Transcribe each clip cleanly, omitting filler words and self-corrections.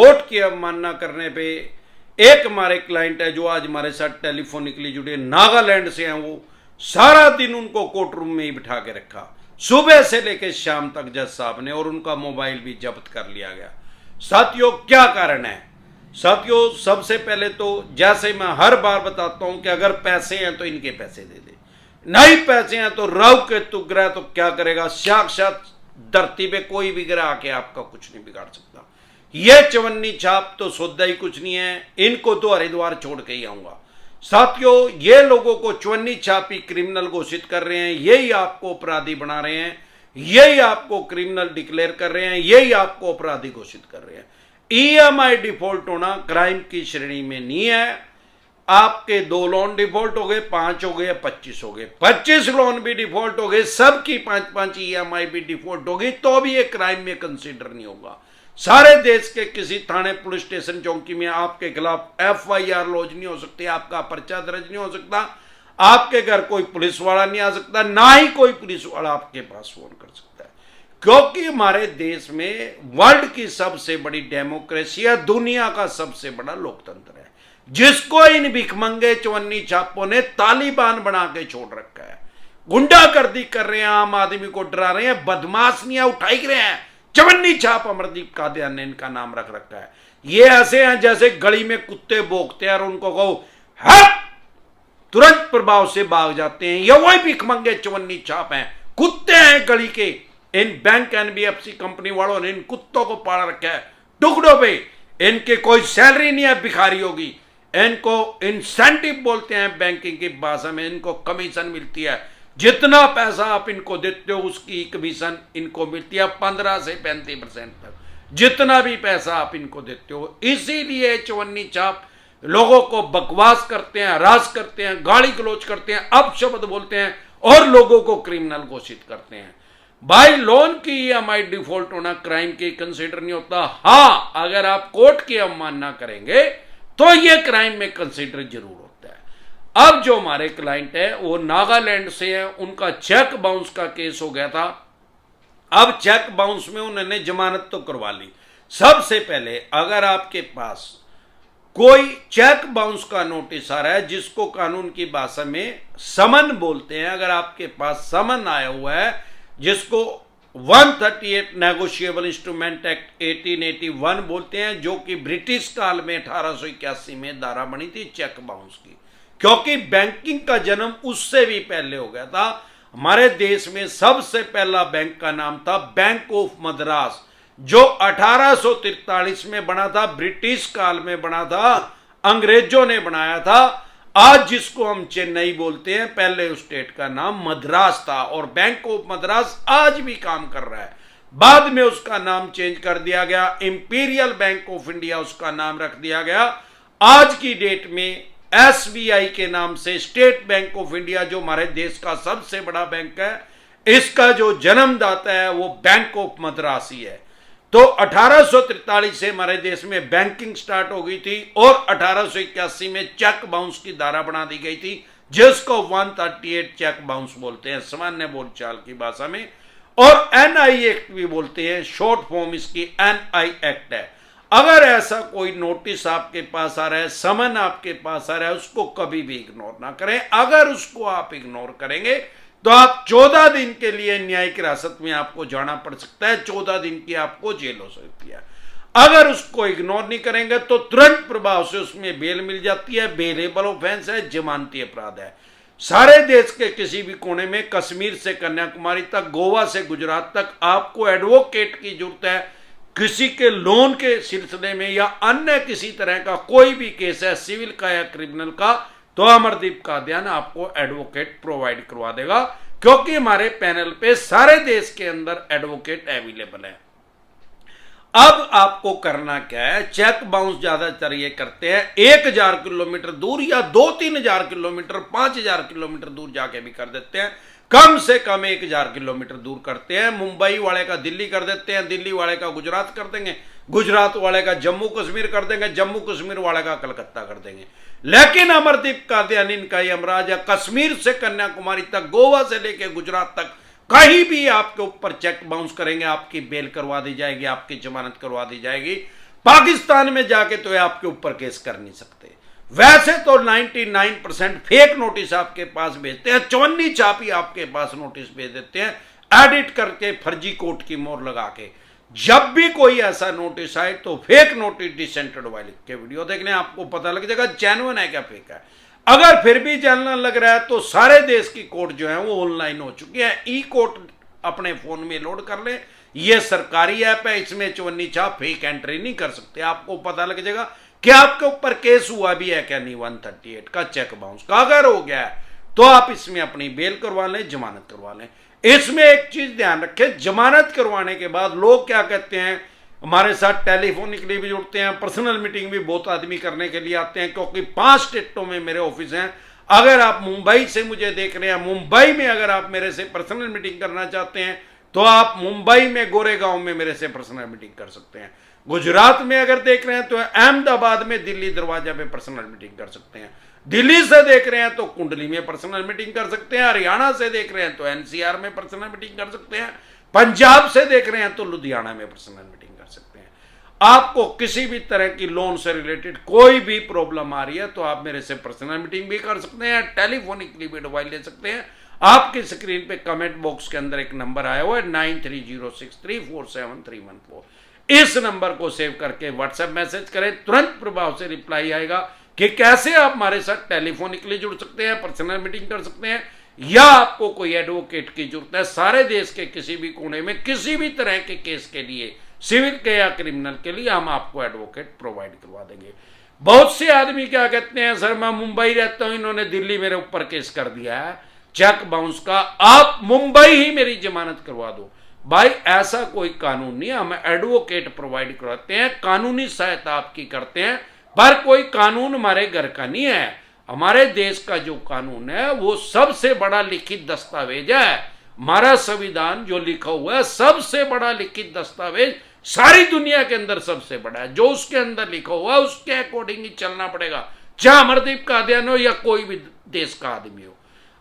Court की अवमानना करने पे एक हमारे क्लाइंट है जो आज हमारे साथ टेलीफोनिकली जुड़े, नागालैंड से हैं, वो सारा दिन उनको कोर्ट रूम में ही बिठा के रखा, सुबह से लेकर शाम तक जज साहब ने, और उनका मोबाइल भी जब्त कर लिया गया। साथियों, क्या कारण है? साथियों, सबसे पहले तो जैसे मैं हर बार बताता हूं कि अगर पैसे हैं तो इनके पैसे दे दे, नहीं पैसे हैं तो राहु केतु ग्रह तो क्या करेगा, साक्षात धरती पे कोई भी ग्रह आके आपका कुछ नहीं बिगाड़ सकता। ये चवन्नी छाप तो सौदा ही कुछ नहीं है, इनको तो हरिद्वार छोड़ के ही आऊंगा। साथियों, ये लोगों को चवन्नी छापी क्रिमिनल घोषित कर रहे हैं, यही आपको अपराधी बना रहे हैं, यही आपको क्रिमिनल डिक्लेयर कर रहे हैं, यही आपको अपराधी घोषित कर रहे हैं। ईएमआई डिफॉल्ट होना क्राइम की श्रेणी में नहीं है। आपके 2 लोन डिफॉल्ट हो गए, 5 हो गए, 25 हो गए, 25 लोन भी डिफॉल्ट हो गए, सबकी 5-5 ईएमआई भी डिफॉल्ट हो गई, तो भी ये क्राइम में कंसीडर नहीं होगा। सारे देश के किसी थाने, पुलिस स्टेशन, चौकी में आपके खिलाफ एफआईआर लॉन्च नहीं हो सकती, आपका पर्चा दर्ज नहीं हो सकता, आपके घर कोई पुलिस वाला नहीं आ सकता, ना ही कोई पुलिस वाला आपके पास फोन कर सकता है, क्योंकि हमारे देश में वर्ल्ड की सबसे बड़ी डेमोक्रेसी है, दुनिया का सबसे बड़ा लोकतंत्र है, जिसको इन भिखमंगे चवन्नी छापों ने तालिबान बना के छोड़ रखा है। गुंडागर्दी कर रहे हैं, आम आदमी को डरा रहे हैं, बदमाशियां उठाई रहे हैं। चवन्नी छाप अमरदीप कादियान ने इनका नाम रख रखा है। ये ऐसे हैं जैसे गली में कुत्ते भौंकते हैं और उनको कहो हट, तुरंत प्रभाव से भाग जाते हैं। ये वही भिखमंगे चवन्नी छाप हैं, कुत्ते हैं गली के। इन बैंक एनबीएफसी कंपनी वालों ने इन कुत्तों को पाल रखा है टुकड़ों पे। इनके कोई सैलरी नहीं है, भिखारी होगी। इनको इंसेंटिव बोलते हैं बैंकिंग की भाषा में, इनको कमीशन मिलती है। जितना पैसा आप इनको देते हो उसकी कमीशन इनको मिलती है 15 से 35% तक, जितना भी पैसा आप इनको देते हो। इसीलिए चवन्नी छाप लोगों को बकवास करते हैं, हरास करते हैं, गाली गलौज करते हैं, अपशब्द बोलते हैं और लोगों को क्रिमिनल घोषित करते हैं। भाई, लोन की ईएमआई डिफॉल्ट होना क्राइम के कंसीडर नहीं होता। हाँ, अगर आप कोर्ट की अवमानना करेंगे तो यह क्राइम में कंसीडर जरूर होता है। अब जो हमारे क्लाइंट है वो नागालैंड से है, उनका चेक बाउंस का केस हो गया था। अब चेक बाउंस में उन्होंने जमानत तो करवा ली। सबसे पहले अगर आपके पास कोई चेक बाउंस का नोटिस आ रहा है, जिसको कानून की भाषा में समन बोलते हैं, अगर आपके पास समन आया हुआ है, जिसको 138 नेगोशिएबल इंस्ट्रूमेंट एक्ट 1881 बोलते हैं, जो कि ब्रिटिश काल में 1881 में धारा बनी थी चेक बाउंस की, क्योंकि बैंकिंग का जन्म उससे भी पहले हो गया था। हमारे देश में सबसे पहला बैंक का नाम था बैंक ऑफ मद्रास, जो 1843 में बना था, ब्रिटिश काल में बना था, अंग्रेजों ने बनाया था। आज जिसको हम चेन्नई बोलते हैं, पहले उस स्टेट का नाम मद्रास था और बैंक ऑफ मद्रास आज भी काम कर रहा है। बाद में उसका नाम चेंज कर दिया गया, इंपीरियल बैंक ऑफ इंडिया उसका नाम रख दिया गया। आज की डेट में एसबीआई के नाम से स्टेट बैंक ऑफ इंडिया, जो हमारे देश का सबसे बड़ा बैंक है, इसका जो जन्मदाता है वो बैंक ऑफ मद्रास ही है। तो 1843 से हमारे देश में बैंकिंग स्टार्ट हो गई थी और 1881 में चेक बाउंस की धारा बना दी गई थी, जिसको 138 चेक बाउंस बोलते हैं सामान्य बोलचाल की भाषा में, और एनआई एक्ट भी बोलते हैं, शॉर्ट फॉर्म इसकी एनआई एक्ट है। अगर ऐसा कोई नोटिस आपके पास आ रहा है, समन आपके पास आ रहा है, उसको कभी भी इग्नोर ना करें। अगर उसको आप इग्नोर करेंगे तो आप 14 दिन के लिए न्यायिक हिरासत में आपको जाना पड़ सकता है, 14 दिन की आपको जेल हो सकती है। अगर उसको इग्नोर नहीं करेंगे तो तुरंत प्रभाव से उसमें बेल मिल जाती है, बेलेबल ऑफेंस है, जमानती अपराध है। सारे देश के किसी भी कोने में, कश्मीर से कन्याकुमारी तक, गोवा से गुजरात तक, आपको एडवोकेट की जरूरत है। किसी के लोन के सिलसिले में या अन्य किसी तरह का कोई भी केस है, सिविल का या क्रिमिनल का, तो अमरदीप कादियान आपको एडवोकेट प्रोवाइड करवा देगा, क्योंकि हमारे पैनल पे सारे देश के अंदर एडवोकेट अवेलेबल है। अब आपको करना क्या है, चेक बाउंस ज्यादातर ये करते हैं 1000 किलोमीटर दूर या 2-3 हजार किलोमीटर, 5000 किलोमीटर दूर जाके भी कर देते हैं। कम से कम 1000 किलोमीटर दूर करते हैं। मुंबई वाले का दिल्ली कर देते हैं, दिल्ली वाले का गुजरात कर देंगे, गुजरात वाले का जम्मू कश्मीर कर देंगे, जम्मू कश्मीर वाले का कलकत्ता कर देंगे। लेकिन अमरदीप कादियान इनका यमराज है, कश्मीर से कन्याकुमारी तक, गोवा से लेकर गुजरात तक, कहीं भी आपके ऊपर चेक बाउंस करेंगे, आपकी बेल करवा दी जाएगी, आपकी जमानत करवा दी जाएगी। पाकिस्तान में जाके तो आपके ऊपर केस कर नहीं सकते। वैसे तो 99% फेक नोटिस आपके पास भेजते हैं, चवन्नी छापी आपके पास नोटिस भेज देते हैं, एडिट करके फर्जी कोर्ट की मोहर लगा के। जब भी कोई ऐसा नोटिस आए तो फेक नोटिस डिसेंटेड वाले लिख के वीडियो देखने, आपको पता लग जाएगा जेन्युइन है क्या फेक है। अगर फिर भी जेन्युइन लग रहा है तो सारे देश की कोर्ट जो है वो ऑनलाइन हो चुकी है। ई कोर्ट अपने फोन में लोड कर ले, ये सरकारी ऐप है, इसमें चवन्नी छाप फेक एंट्री नहीं कर सकते। आपको पता लग जाएगा कि आपके ऊपर केस हुआ भी है क्या नहीं 138 का, चेक बाउंस का। अगर हो गया है तो आप इसमें अपनी बेल करवा लें, जमानत करवा लें। इसमें एक चीज ध्यान रखें, जमानत करवाने के बाद लोग क्या कहते हैं, हमारे साथ टेलीफोनिकली भी जुड़ते हैं, पर्सनल मीटिंग भी बहुत आदमी करने के लिए आते हैं, क्योंकि 5 स्टेटों में मेरे ऑफिस हैं। अगर आप मुंबई से मुझे देख रहे हैं, मुंबई में अगर आप मेरे से पर्सनल मीटिंग करना चाहते हैं तो आप मुंबई में गोरेगांव में मेरे से पर्सनल मीटिंग कर सकते हैं। गुजरात में अगर देख रहे हैं तो अहमदाबाद में दिल्ली दरवाजा पे पर्सनल मीटिंग कर सकते हैं। दिल्ली से देख रहे हैं तो कुंडली में पर्सनल मीटिंग कर सकते हैं। हरियाणा से देख रहे हैं तो एनसीआर में पर्सनल मीटिंग कर सकते हैं। पंजाब से देख रहे हैं तो लुधियाना में पर्सनल मीटिंग कर सकते हैं। आपको किसी भी तरह की लोन से रिलेटेड कोई भी प्रॉब्लम आ रही है तो आप मेरे से पर्सनल मीटिंग भी कर सकते हैं, टेलीफोनिकली भी एडवाइस ले सकते हैं। आपकी स्क्रीन पे कमेंट बॉक्स के अंदर एक नंबर आया हुआ है 9306347314। इस नंबर को सेव करके व्हाट्सएप मैसेज करें, तुरंत प्रभाव से रिप्लाई आएगा कि कैसे आप हमारे साथ टेलीफोनिकली जुड़ सकते हैं, पर्सनल मीटिंग कर सकते हैं, या आपको कोई एडवोकेट की जरूरत है। सारे देश के किसी भी कोने में किसी भी तरह के केस के लिए, सिविल के या क्रिमिनल के लिए, हम आपको एडवोकेट प्रोवाइड करवा देंगे। बहुत से आदमी क्या कहते हैं, सर मैं मुंबई रहता हूं, इन्होंने दिल्ली मेरे ऊपर केस कर दिया है चेक बाउंस का, आप मुंबई ही मेरी जमानत करवा दो। भाई ऐसा कोई कानून नहीं है, हम एडवोकेट प्रोवाइड करवाते हैं, कानूनी सहायता आपकी करते हैं, पर कोई कानून हमारे घर का नहीं है। हमारे देश का जो कानून है वो सबसे बड़ा लिखित दस्तावेज है। हमारा संविधान जो लिखा हुआ है सबसे बड़ा लिखित दस्तावेज सारी दुनिया के अंदर सबसे बड़ा है। जो उसके अंदर लिखा हुआ है उसके अकॉर्डिंग ही चलना पड़ेगा, चाहे अमरदीप कादियान हो या कोई भी देश का आदमी हो।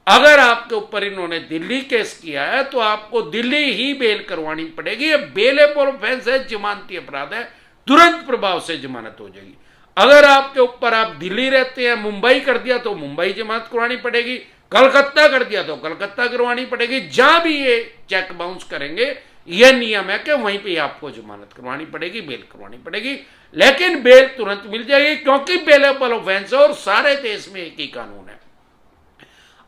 अगर आपके ऊपर इन्होंने दिल्ली केस किया है तो आपको दिल्ली ही बेल करवानी पड़ेगी। ये बेलेबल ऑफेंस है, जमानती अपराध है, तुरंत प्रभाव से जमानत हो जाएगी। अगर आपके ऊपर, आप दिल्ली रहते हैं, मुंबई कर दिया तो मुंबई जमानत करवानी पड़ेगी, कलकत्ता कर दिया तो कलकत्ता करवानी पड़ेगी। जहां भी ये चेक बाउंस करेंगे यह नियम है कि वहीं पे आपको जमानत करवानी पड़ेगी, बेल करवानी पड़ेगी, लेकिन बेल तुरंत मिल जाएगी क्योंकि बेलेबल ऑफेंस है और सारे देश में एक ही कानून है।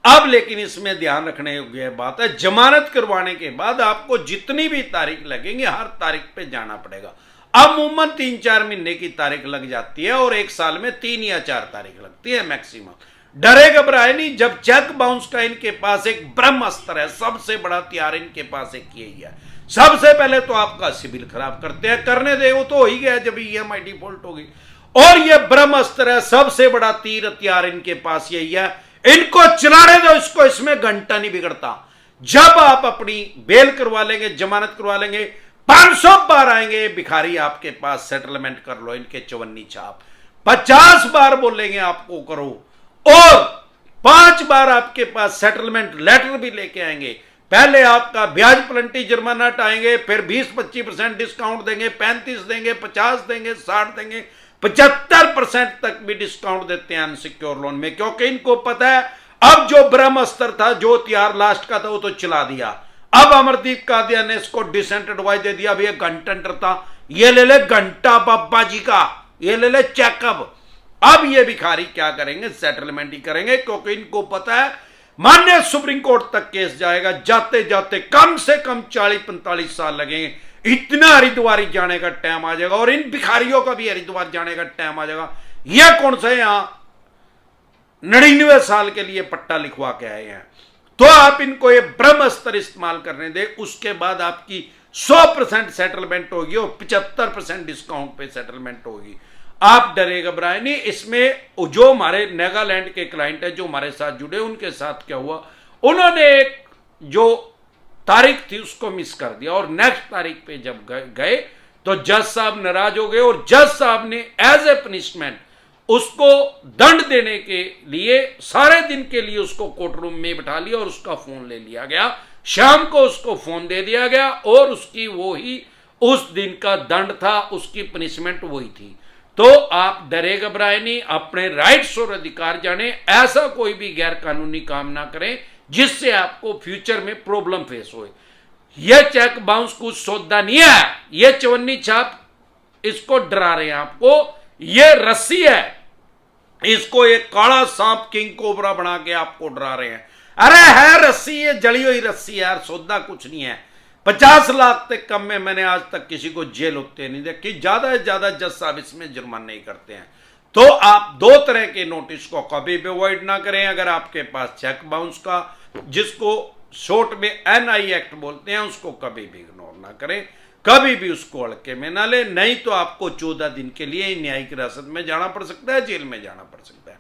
अब लेकिन इसमें ध्यान रखने योग्य बात है, जमानत करवाने के बाद आपको जितनी भी तारीख लगेंगी हर तारीख पे जाना पड़ेगा। अब अमूमन 3-4 महीने की तारीख लग जाती है और एक साल में 3 या 4 तारीख लगती है मैक्सिमम। डरे घबराए नहीं, जब चेक बाउंस का इनके पास एक ब्रह्मास्त्र है, सबसे बड़ा हथियार इनके पास एक यही है। सबसे पहले तो आपका सिविल खराब करते हैं, करने दे, वो तो हो ही गया जब ईएमआई डिफॉल्ट होगी। और ये ब्रह्मास्त्र है, सबसे बड़ा तीर हथियार इनके पास यही है, इनको चलाने दो इसको, इसमें घंटा नहीं बिगड़ता। जब आप अपनी बेल करवा लेंगे, जमानत करवा लेंगे, 500 बार आएंगे भिखारी आपके पास, सेटलमेंट कर लो इनके चवन्नी छाप, 50 बार बोलेंगे आपको करो, और 5 बार आपके पास सेटलमेंट लेटर भी लेके आएंगे। पहले आपका ब्याज प्लंटी जुर्माना हटाएंगे, फिर 20-25% डिस्काउंट देंगे, 35 देंगे, 50 देंगे, 60 देंगे, 75% तक भी डिस्काउंट देते हैं अनसिक्योर लोन में, क्योंकि इनको पता है अब जो ब्रह्मास्त्र था, जो हथियार लास्ट का था, वो तो चला दिया। अब अमरदीप कादियान ने इसको डिसेंट एडवाइस दे दिया, भैया घंटा था, ये ले ले घंटा बाबा जी का, ये ले ले चेकअप। अब ये भिखारी क्या करेंगे, सेटलमेंट ही करेंगे, क्योंकि इनको पता है माननीय सुप्रीम कोर्ट तक केस जाएगा, जाते जाते कम से कम 40-45 साल लगेंगे। इतना हरिद्वार जाने का टाइम आ जाएगा और इन भिखारियों का भी हरिद्वार जाने का टाइम आ जाएगा। यह कौन सा यहां 99 साल के लिए पट्टा लिखवा के आए हैं, तो आप इनको ये ब्रह्मास्त्र इस्तेमाल करने दे, उसके बाद आपकी 100% सेटलमेंट होगी और 75% डिस्काउंट पे सेटलमेंट होगी। आप डरे घबराए नहीं। इसमें जो हमारे नागालैंड के क्लाइंट है जो हमारे साथ जुड़े, उनके साथ क्या हुआ, उन्होंने एक जो तारीख थी उसको मिस कर दिया और नेक्स्ट तारीख पे जब गए तो जज साहब नाराज हो गए और जज साहब ने एज ए पनिशमेंट उसको दंड देने के लिए सारे दिन के लिए उसको कोर्ट रूम में बिठा लिया और उसका फोन ले लिया गया। शाम को उसको फोन दे दिया गया और उसकी वो ही उस दिन का दंड था, उसकी पनिशमेंट वही थी। तो आप डरे घबराए नहीं, अपने राइट्स और अधिकार जाने, ऐसा कोई भी गैर कानूनी काम ना करें जिससे आपको फ्यूचर में प्रॉब्लम फेस हो। यह चेक बाउंस कुछ सौदा नहीं है, यह चवन्नी छाप इसको डरा रहे हैं आपको, यह रस्सी है, इसको एक काला सांप किंग कोबरा बना के आपको डरा रहे हैं। अरे है रस्सी, ये जली हुई रस्सी यार, सौदा कुछ नहीं है। 50 लाख तक कम में मैंने आज तक किसी को जेल होते नहीं देखी, ज्यादा से ज्यादा जज साहब इसमें जुर्माना नहीं करते हैं। तो आप दो तरह के नोटिस को कभी भी अवॉइड ना करें। अगर आपके पास चेक बाउंस का, जिसको शॉर्ट में एनआई एक्ट बोलते हैं, उसको कभी भी इग्नोर ना करें, कभी भी उसको हल्के में ना ले, नहीं तो आपको 14 दिन के लिए न्यायिक हिरासत में जाना पड़ सकता है, जेल में जाना पड़ सकता है।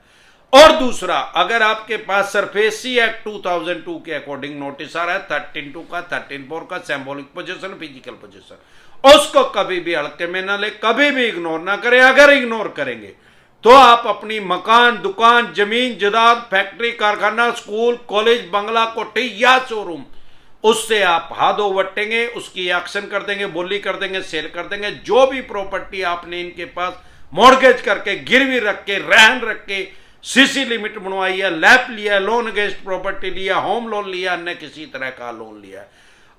और दूसरा, अगर आपके पास सरफेसी एक्ट 2002 के अकॉर्डिंग नोटिस आ रहा है 13(2) का, 13(4) का, सिंबॉलिक पोजीशन, फिजिकल पोजीशन, उसको कभी भी हल्के में ना ले, कभी भी इग्नोर ना करें। अगर इग्नोर करेंगे तो आप अपनी मकान, दुकान, जमीन जायदाद, फैक्ट्री, कारखाना, स्कूल, कॉलेज, बंगला, कोठी या शोरूम, उससे आप हाथ ओवटेंगे, उसकी एक्शन कर देंगे, बोली कर देंगे, सेल कर देंगे। जो भी प्रॉपर्टी आपने इनके पास मॉर्गेज करके, गिरवी रख के, रहन रख के, सीसी लिमिट बनवाई है, लैप लिया, लोन अगेंस्ट प्रॉपर्टी लिया, होम लोन लिया, अन्य किसी तरह का लोन लिया,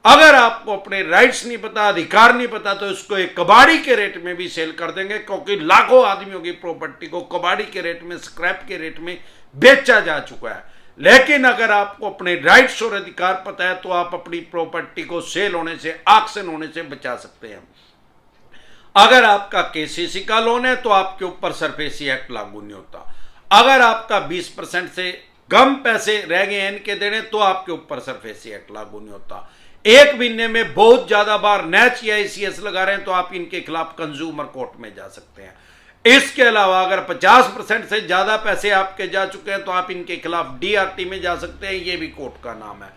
अगर आपको अपने राइट्स नहीं पता, अधिकार नहीं पता, तो इसको एक कबाड़ी के रेट में भी सेल कर देंगे, क्योंकि लाखों आदमियों की प्रॉपर्टी को कबाड़ी के रेट में, स्क्रैप के रेट में बेचा जा चुका है। लेकिन अगर आपको अपने राइट्स और अधिकार पता है तो आप अपनी प्रॉपर्टी को सेल होने से, ऑक्शन होने से बचा सकते हैं। अगर आपका केसीसी का लोन है तो आपके ऊपर सरफेसी एक्ट लागू नहीं होता। अगर आपका 20% से कम पैसे रह गए हैं इनके देने तो आपके ऊपर सरफेसी एक्ट लागू नहीं होता। एक महीने में बहुत ज्यादा बार नैच या ICS लगा रहे हैं तो आप इनके खिलाफ कंज्यूमर कोर्ट में जा सकते हैं। इसके अलावा अगर 50% से ज्यादा पैसे आपके जा चुके हैं तो आप इनके खिलाफ DRT में जा सकते हैं, ये भी कोर्ट का नाम है।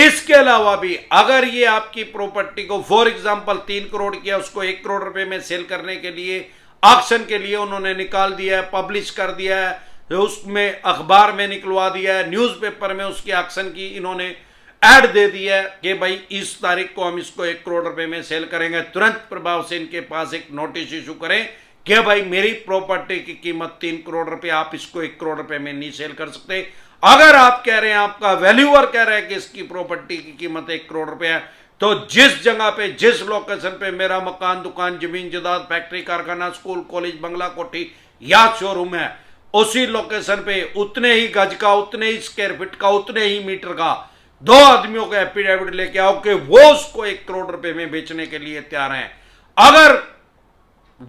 इसके अलावा भी अगर ये आपकी प्रॉपर्टी को फॉर एग्जांपल 3 करोड़ किया, उसको 1 करोड़ रुपए में सेल करने के लिए ऑक्शन के लिए उन्होंने निकाल दिया है, पब्लिश कर दिया है, उसमें अखबार में निकलवा दिया है, न्यूज़पेपर में उसकी ऑक्शन की इन्होंने ऐड दे दिया है कि भाई इस तारीख को हम इसको 1 करोड़ रुपए में सेल करेंगे, तुरंत प्रभाव से इनके पास एक नोटिस इशू करें कि भाई मेरी प्रॉपर्टी की कीमत 3 करोड़ रुपए, आप इसको 1 करोड़ रुपए में नहीं सेल कर सकते। अगर आप कह रहे हैं, आपका वैल्यूअर कह रहा है कि इसकी प्रॉपर्टी की कीमत 1 करोड़ रुपए है, तो जिस जगह पे, जिस लोकेशन पे मेरा मकान, दुकान, जमीन जायदाद, फैक्ट्री, कारखाना, स्कूल, कॉलेज, बंगला, कोठी या शोरूम है, उसी लोकेशन पे उतने ही गज का, उतने ही स्क्वायर फीट का, उतने ही मीटर का 2 आदमियों का एफिडेविट लेके आओ कि वो उसको 1 करोड़ रुपए में बेचने के लिए तैयार हैं। अगर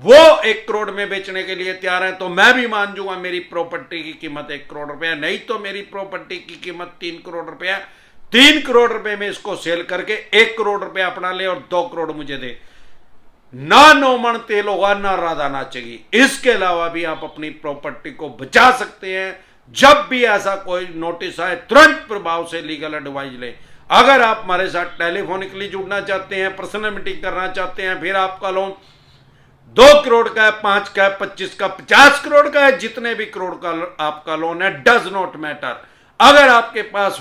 वो 1 करोड़ में बेचने के लिए तैयार हैं तो मैं भी मान जाऊंगा मेरी प्रॉपर्टी की कीमत 1 करोड़ रुपए है, नहीं तो मेरी प्रॉपर्टी की कीमत 3 करोड़ रुपए है। 3 करोड़ रुपए में इसको सेल करके 1 करोड़ रुपए अपना ले और 2 करोड़ मुझे दे। ना 9 मन तेल होगा, ना राधा नाचेगी। इसके अलावा भी आप अपनी प्रॉपर्टी को बचा सकते हैं। जब भी ऐसा कोई नोटिस आए तुरंत प्रभाव से लीगल एडवाइस लें। अगर आप हमारे साथ टेलीफोनिकली जुड़ना चाहते हैं, पर्सनल मीटिंग करना चाहते हैं, फिर आपका लोन 2 करोड़ का है, 5 का है, 25 का, 50 करोड़ का है, जितने भी करोड़ का आपका लोन है, डज नॉट मैटर। अगर आपके पास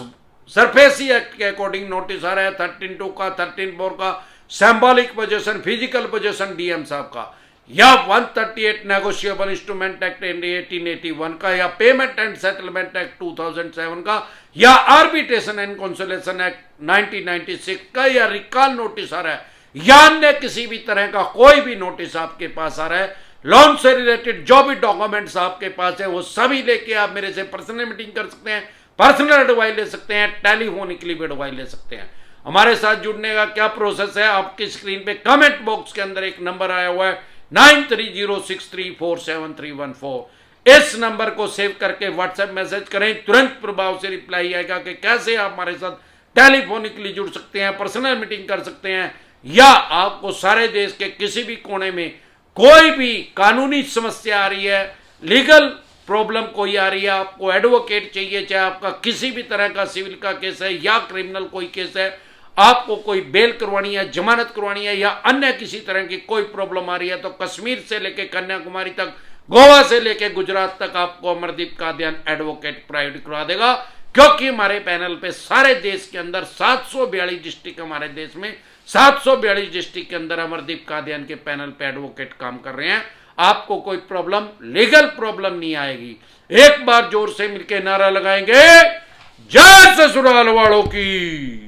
सरफेसी एक्ट के अकॉर्डिंग नोटिस आ रहा है 13(2) का, 13(4) का, symbolic position, physical position DM साहब का, या 138 नेगोशिएबल इंस्ट्रूमेंट एक्ट 1881 का, या पेमेंट एंड सेटलमेंट एक्ट 2007 का, या आर्बिट्रेशन एंड कंसोलेशन एक्ट 1996 का, या रिकॉल नोटिस आ रहा है, या अन्य किसी भी तरह का कोई भी नोटिस आपके पास आ रहा है, लोन से रिलेटेड जो भी डॉक्यूमेंट्स आपके पास है, वो सभी लेके आप मेरे से पर्सनल मीटिंग कर सकते हैं, पर्सनल एडवाइस ले सकते हैं, टेलीफोनिकली भी एडवाइस ले सकते हैं। हमारे साथ जुड़ने का क्या प्रोसेस है, आपकी स्क्रीन पे कमेंट बॉक्स के अंदर एक नंबर आया हुआ है 9306347314। इस नंबर को सेव करके व्हाट्सएप मैसेज करें, तुरंत प्रभाव से रिप्लाई आएगा कि कैसे आप हमारे साथ टेलीफोनिकली जुड़ सकते हैं, पर्सनल मीटिंग कर सकते हैं, या आपको सारे देश के किसी भी कोने में कोई भी कानूनी समस्या आ रही है, लीगल प्रॉब्लम कोई आ रही है, आपको एडवोकेट चाहिए, चाहे आपका किसी भी तरह का सिविल का केस है या क्रिमिनल कोई केस है, आपको कोई बेल करवानी है, जमानत करवानी है, या अन्य किसी तरह की कोई प्रॉब्लम आ रही है, तो कश्मीर से लेकर कन्याकुमारी तक, गोवा से लेकर गुजरात तक आपको अमरदीप कादियान एडवोकेट प्रोवाइड करवा देगा। क्योंकि हमारे पैनल पे सारे देश के अंदर 742 डिस्ट्रिक्ट हमारे देश में 742 डिस्ट्रिक्ट के अंदर अमरदीप कादियान के पैनल पे एडवोकेट काम कर रहे हैं। आपको कोई प्रॉब्लम, लीगल प्रॉब्लम नहीं आएगी। एक बार जोर से मिलकर नारा लगाएंगे, जय ससुराल वालों की।